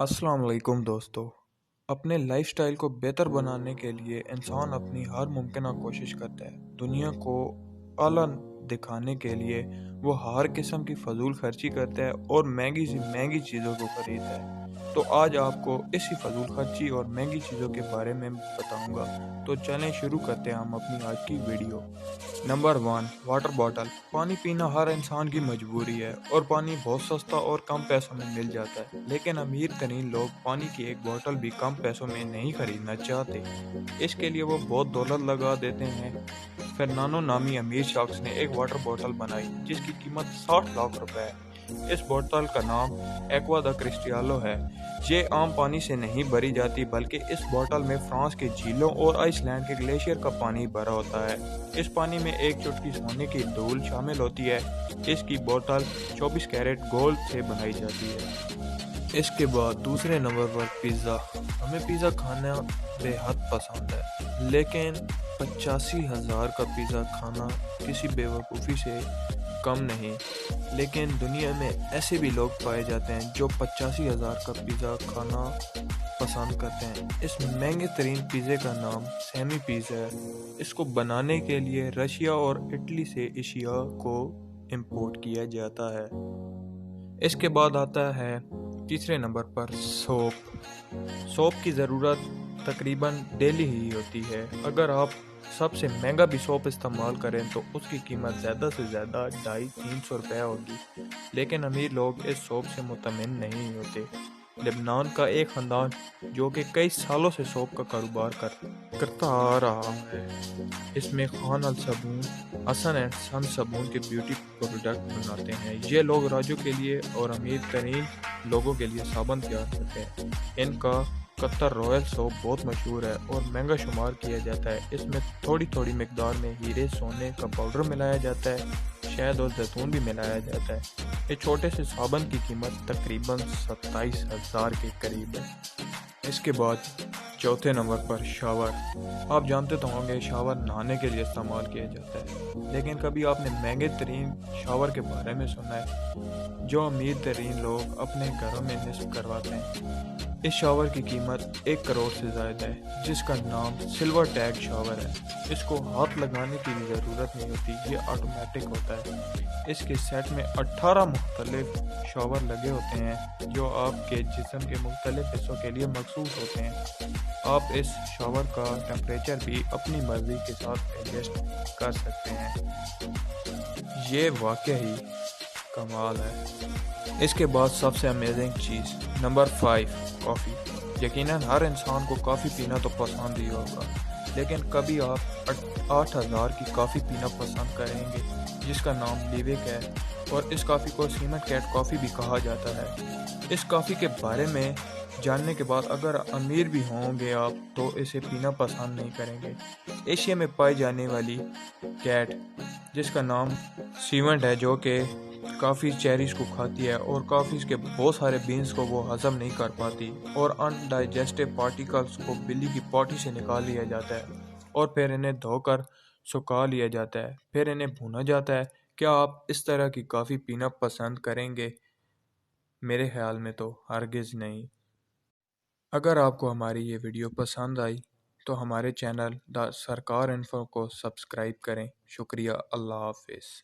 السلام علیکم دوستو۔ اپنے لائف سٹائل کو بہتر بنانے کے لیے انسان اپنی ہر ممکنہ کوشش کرتا ہے۔ دنیا کو اعلیٰ دکھانے کے لیے وہ ہر قسم کی فضول خرچی کرتا ہے اور مہنگی سے مہنگی چیزوں کو خریدتا ہے۔ تو آج آپ کو اسی فضول خرچی اور مہنگی چیزوں کے بارے میں بتاؤں گا۔ تو چلیں شروع کرتے ہیں ہم اپنی آج کی ویڈیو۔ Number 1، water bottle. پانی پینا ہر انسان کی مجبوری ہے اور پانی بہت سستا اور کم پیسوں میں مل جاتا ہے، لیکن امیر ترین لوگ پانی کی ایک بوتل بھی کم پیسوں میں نہیں خریدنا چاہتے۔ اس کے لیے وہ بہت دولت لگا دیتے ہیں۔ فرنانو نامی امیر شخص نے ایک واٹر بوتل بنائی جس کی قیمت 60 لاکھ روپے ہے۔ اس بوتل کا نام ایکوا دا کرسٹیالو ہے۔ یہ عام پانی سے نہیں بھری جاتی بلکہ اس بوتل میں فرانس کے جھیلوں اور آئس لینڈ کے گلیشیئر کا پانی بھرا ہوتا ہے۔ اس پانی میں ایک چٹکی سونے کی دھول شامل ہوتی ہے۔ اس کی بوتل 24 کیرٹ گولڈ سے بنائی جاتی ہے۔ اس کے بعد دوسرے نمبر پر پیزا۔ ہمیں پیزا کھانا بے حد پسند ہے، لیکن 85,000 کا پیزا کھانا کسی بیوقوفی سے کم نہیں۔ لیکن دنیا میں ایسے بھی لوگ پائے جاتے ہیں جو 85,000 کا پیزا کھانا پسند کرتے ہیں۔ اس مہنگے ترین پیزے کا نام سیمی پیزا ہے۔ اس کو بنانے کے لیے رشیا اور اٹلی سے اشیاء کو امپورٹ کیا جاتا ہے۔ اس کے بعد آتا ہے تیسرے نمبر پر سوپ۔ سوپ کی ضرورت تقریباً ڈیلی ہی ہوتی ہے۔ اگر آپ سب سے مہنگا بھی سوپ استعمال کریں تو اس کی قیمت زیادہ سے زیادہ 250-300 روپے ہوگی، لیکن امیر لوگ اس سوپ سے مطمئن نہیں ہوتے۔ لبنان کا ایک خاندان جو کہ کئی سالوں سے سوپ کا کاروبار کرتا آ رہا ہے، اس میں خان الصابون، حسن اینڈ سن صابن کے بیوٹی پروڈکٹ بناتے ہیں۔ یہ لوگ راجوں کے لیے اور امیر ترین لوگوں کے لیے صابن تیار کرتے ہیں۔ ان کا قطر رائل سوپ بہت مشہور ہے اور مہنگا شمار کیا جاتا ہے۔ اس میں تھوڑی تھوڑی مقدار میں ہیرے سونے کا پاؤڈر ملایا جاتا ہے، شہد اور زیتون بھی ملایا جاتا ہے۔ یہ چھوٹے سے صابن کی قیمت تقریباً 27,000 کے قریب ہے۔ اس کے بعد چوتھے نمبر پر شاور۔ آپ جانتے تو ہوں گے شاور نہانے کے لیے استعمال کیا جاتا ہے، لیکن کبھی آپ نے مہنگے ترین شاور کے بارے میں سنا ہے جو امیر ترین لوگ اپنے گھروں میں نصب کرواتے ہیں؟ اس شاور کی قیمت 1 کروڑ سے زائد ہے، جس کا نام سلور ٹیگ شاور ہے۔ اس کو ہاتھ لگانے کی بھی ضرورت نہیں ہوتی، یہ آٹومیٹک ہوتا ہے۔ اس کے سیٹ میں 18 مختلف شاور لگے ہوتے ہیں جو آپ کے جسم کے مختلف حصوں کے لیے مخصوص ہوتے ہیں۔ آپ اس شاور کا ٹمپریچر بھی اپنی مرضی کے ساتھ ایڈجسٹ کر سکتے ہیں۔ یہ واقعی کمال ہے۔ اس کے بعد سب سے امیزنگ چیز نمبر 5، کافی۔ یقیناً ہر انسان کو کافی پینا تو پسند ہی ہوگا، لیکن کبھی آپ 8,000 کی کافی پینا پسند کریں گے جس کا نام لیوک ہے، اور اس کافی کو سیمنٹ کیٹ کافی بھی کہا جاتا ہے۔ اس کافی کے بارے میں جاننے کے بعد اگر امیر بھی ہوں گے آپ تو اسے پینا پسند نہیں کریں گے۔ ایشیا میں پائی جانے والی کیٹ جس کا نام سیمنٹ ہے، جو کہ کافی چیریز کو کھاتی ہے اور کافی کے بہت سارے بینز کو وہ ہضم نہیں کر پاتی، اور ان ڈائجسٹو پارٹیکلز کو بلی کی پاٹی سے نکال لیا جاتا ہے اور پھر انہیں دھو کر سکھا لیا جاتا ہے، پھر انہیں بھونا جاتا ہے۔ کیا آپ اس طرح کی کافی پینا پسند کریں گے؟ میرے خیال میں تو ہرگز نہیں۔ اگر آپ کو ہماری یہ ویڈیو پسند آئی تو ہمارے چینل دا سرکار انفو کو سبسکرائب کریں۔ شکریہ۔ اللہ حافظ۔